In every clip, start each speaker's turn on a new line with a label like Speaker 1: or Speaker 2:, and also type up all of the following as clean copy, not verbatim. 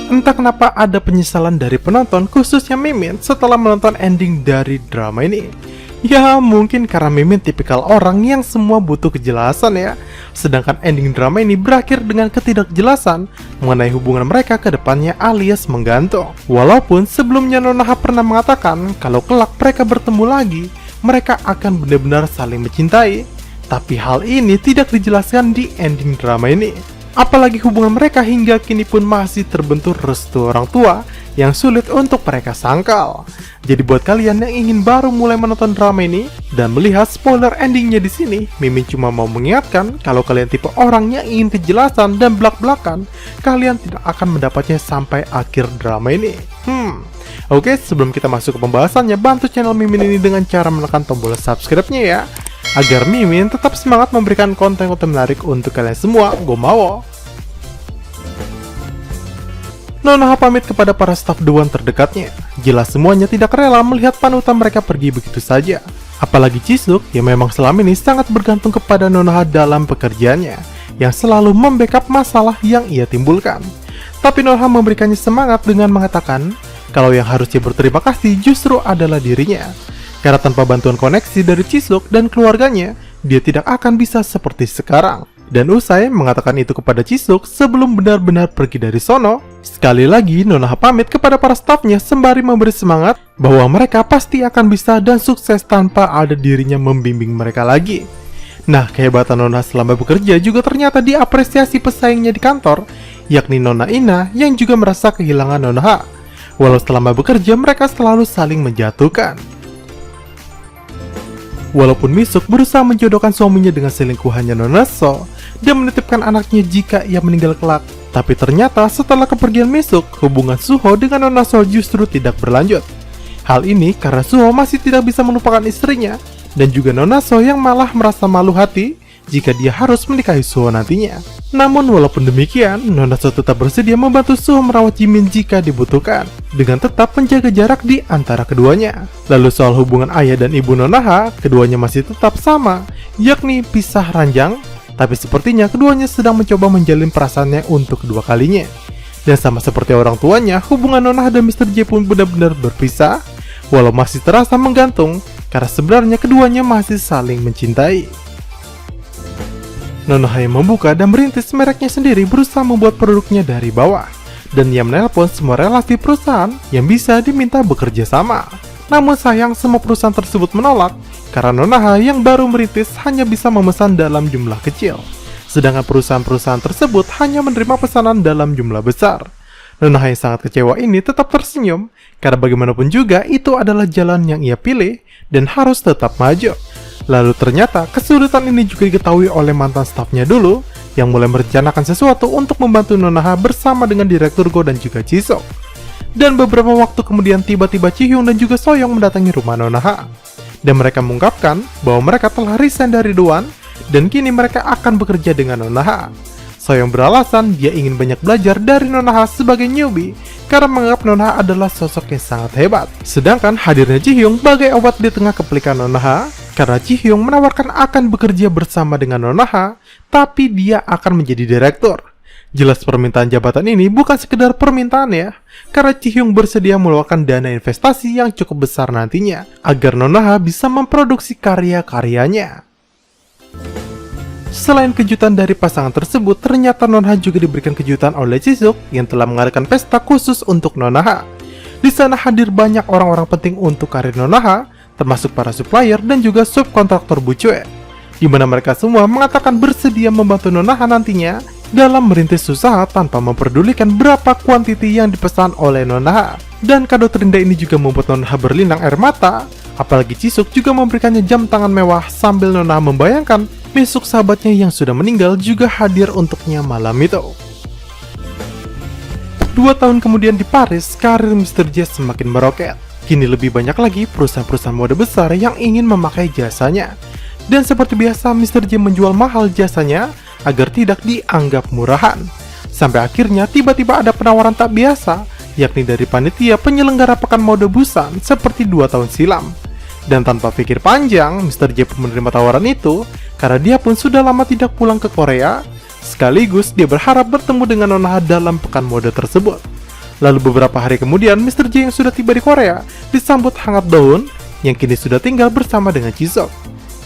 Speaker 1: Entah kenapa ada penyesalan dari penonton, khususnya Mimin, setelah menonton ending dari drama ini. Ya mungkin karena Mimin tipikal orang yang semua butuh kejelasan ya. Sedangkan ending drama ini berakhir dengan ketidakjelasan mengenai hubungan mereka ke depannya alias menggantung. Walaupun sebelumnya Nonaha pernah mengatakan kalau kelak mereka bertemu lagi, mereka akan benar-benar saling mencintai. Tapi hal ini tidak dijelaskan di ending drama ini. Apalagi hubungan mereka hingga kini pun masih terbentur restu orang tua yang sulit untuk mereka sangkal. Jadi buat kalian yang ingin baru mulai menonton drama ini dan melihat spoiler endingnya di sini, Mimin cuma mau mengingatkan kalau kalian tipe orang yang ingin kejelasan dan belak-belakan, kalian tidak akan mendapatnya sampai akhir drama ini. Oke, sebelum kita masuk ke pembahasannya, bantu channel Mimin ini dengan cara menekan tombol subscribe-nya ya, agar Mimin tetap semangat memberikan konten-konten menarik untuk kalian semua. Gomawo. Nonaha pamit kepada para staf dewan terdekatnya. Jelas semuanya tidak rela melihat panutan mereka pergi begitu saja. Apalagi Jisuk yang memang selama ini sangat bergantung kepada Nonaha dalam pekerjaannya, yang selalu membackup masalah yang ia timbulkan. Tapi Nonaha memberikannya semangat dengan mengatakan kalau yang harusnya berterima kasih justru adalah dirinya. Karena tanpa bantuan koneksi dari Jisuk dan keluarganya, dia tidak akan bisa seperti sekarang. Dan usai mengatakan itu kepada Jisuk sebelum benar-benar pergi dari sono, sekali lagi Nonaha pamit kepada para stafnya sembari memberi semangat bahwa mereka pasti akan bisa dan sukses tanpa ada dirinya membimbing mereka lagi. Nah, kehebatan Nonaha selama bekerja juga ternyata diapresiasi pesaingnya di kantor, yakni Nona Ina yang juga merasa kehilangan Nonaha. Walau selama bekerja mereka selalu saling menjatuhkan. Walaupun Misuk berusaha menjodohkan suaminya dengan selingkuhannya Nona So dan menitipkan anaknya jika ia meninggal kelak, tapi ternyata setelah kepergian Misuk, hubungan Suho dengan Nona So justru tidak berlanjut. Hal ini karena Suho masih tidak bisa melupakan istrinya, dan juga Nona So yang malah merasa malu hati jika dia harus menikahi Suho nantinya. Namun walaupun demikian, Nona So tetap bersedia membantu Suho merawat Jimin jika dibutuhkan, dengan tetap menjaga jarak di antara keduanya. Lalu soal hubungan ayah dan ibu Nonaha, keduanya masih tetap sama, yakni pisah ranjang, tapi sepertinya keduanya sedang mencoba menjalin perasaannya untuk kedua kalinya. Dan sama seperti orang tuanya, hubungan Nonaha dan Mr. J pun benar-benar berpisah, walau masih terasa menggantung, karena sebenarnya keduanya masih saling mencintai. Nonaha yang membuka dan merintis mereknya sendiri berusaha membuat produknya dari bawah, dan ia menelpon semua relasi perusahaan yang bisa diminta bekerja sama. Namun sayang semua perusahaan tersebut menolak, karena Nonaha yang baru merintis hanya bisa memesan dalam jumlah kecil, sedangkan perusahaan-perusahaan tersebut hanya menerima pesanan dalam jumlah besar. Nonaha yang sangat kecewa ini tetap tersenyum, karena bagaimanapun juga itu adalah jalan yang ia pilih dan harus tetap maju. Lalu ternyata kesulitan ini juga diketahui oleh mantan stafnya dulu, yang mulai merencanakan sesuatu untuk membantu Nonaha bersama dengan Direktur Go dan juga Jisoo. Dan beberapa waktu kemudian tiba-tiba Jihyung dan juga Soyoung mendatangi rumah Nonaha. Dan mereka mengungkapkan bahwa mereka telah resign dari Doan dan kini mereka akan bekerja dengan Nonaha. Soyoung beralasan dia ingin banyak belajar dari Nonaha sebagai newbie karena menganggap Nonaha adalah sosok yang sangat hebat. Sedangkan hadirnya Jihyung bagai obat di tengah kepelikan Nonaha, karena Jihyung menawarkan akan bekerja bersama dengan Nonaha, tapi dia akan menjadi direktur. Jelas permintaan jabatan ini bukan sekedar permintaan ya, karena Jihyung bersedia mengeluarkan dana investasi yang cukup besar nantinya, agar Nonaha bisa memproduksi karya-karyanya. Selain kejutan dari pasangan tersebut, ternyata Nonaha juga diberikan kejutan oleh Jisuk yang telah mengadakan pesta khusus untuk Nonaha. Di sana hadir banyak orang-orang penting untuk karir Nonaha, termasuk para supplier dan juga subkontraktor Bucue, di mana mereka semua mengatakan bersedia membantu Nonaha nantinya dalam merintis usaha tanpa memperdulikan berapa kuantiti yang dipesan oleh Nonaha. Dan kado terindah ini juga membuat Nonaha berlinang air mata, apalagi Jisuk juga memberikannya jam tangan mewah sambil Nonaha membayangkan Misuk sahabatnya yang sudah meninggal juga hadir untuknya malam itu. 2 tahun kemudian di Paris, karir Mr. J semakin meroket. Kini lebih banyak lagi perusahaan-perusahaan mode besar yang ingin memakai jasanya. Dan seperti biasa, Mr. J menjual mahal jasanya agar tidak dianggap murahan. Sampai akhirnya tiba-tiba ada penawaran tak biasa, yakni dari panitia penyelenggara pekan mode Busan seperti 2 tahun silam. Dan tanpa pikir panjang, Mr. J pun menerima tawaran itu karena dia pun sudah lama tidak pulang ke Korea. Sekaligus dia berharap bertemu dengan Nonaha dalam pekan mode tersebut. Lalu beberapa hari kemudian, Mr. J yang sudah tiba di Korea disambut hangat Dohun yang kini sudah tinggal bersama dengan Jisoo.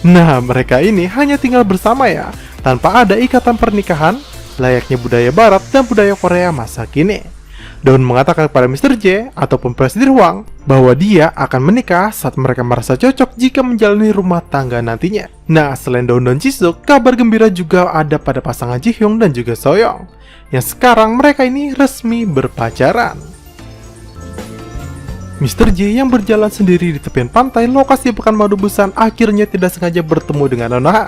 Speaker 1: Nah, mereka ini hanya tinggal bersama ya, tanpa ada ikatan pernikahan, layaknya budaya barat dan budaya Korea masa kini. Dohun mengatakan kepada Mr. J ataupun Presiden Hwang bahwa dia akan menikah saat mereka merasa cocok jika menjalani rumah tangga nantinya. Nah, selain Dohun dan Jisoo, kabar gembira juga ada pada pasangan Jihyung dan juga Soyoung, yang sekarang mereka ini resmi berpacaran. Mr. J yang berjalan sendiri di tepian pantai lokasi Pekanbaru Busan akhirnya tidak sengaja bertemu dengan Nona Ha.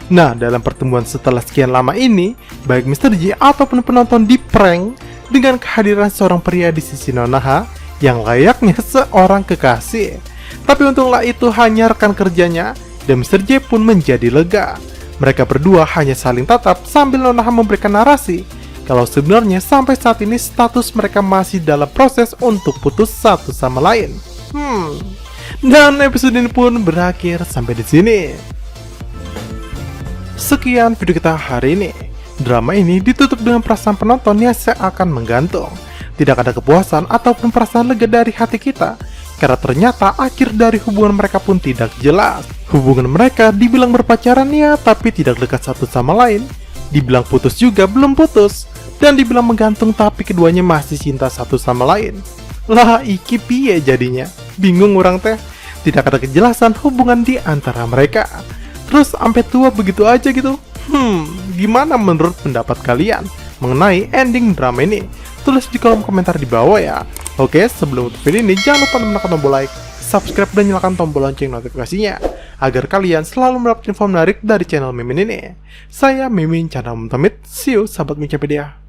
Speaker 1: Nah, dalam pertemuan setelah sekian lama ini, baik Mr. J ataupun penonton di-prank dengan kehadiran seorang pria di sisi Nona Ha yang layaknya seorang kekasih. Tapi untunglah itu hanya rekan kerjanya dan Mr. J pun menjadi lega. Mereka berdua hanya saling tatap sambil Nona Ha memberikan narasi kalau sebenarnya sampai saat ini status mereka masih dalam proses untuk putus satu sama lain. Dan episode ini pun berakhir sampai di sini. Sekian video kita hari ini. Drama ini ditutup dengan perasaan penonton yang seakan menggantung. Tidak ada kepuasan ataupun perasaan lega dari hati kita, karena ternyata akhir dari hubungan mereka pun tidak jelas. Hubungan mereka dibilang berpacaran ya, tapi tidak dekat satu sama lain. Dibilang putus juga belum putus, dan dibilang menggantung tapi keduanya masih cinta satu sama lain. Lah, iki piye jadinya? Bingung orang teh. Tidak ada kejelasan hubungan di antara mereka. Terus sampai tua begitu aja gitu. Gimana menurut pendapat kalian mengenai ending drama ini? Tulis di kolom komentar di bawah ya. Oke, sebelum video ini jangan lupa menekan tombol like, subscribe dan nyalakan tombol lonceng notifikasinya agar kalian selalu mendapat info menarik dari channel Mimin ini. Saya Mimin, channel Mentomit. See you, sahabat Micapedia.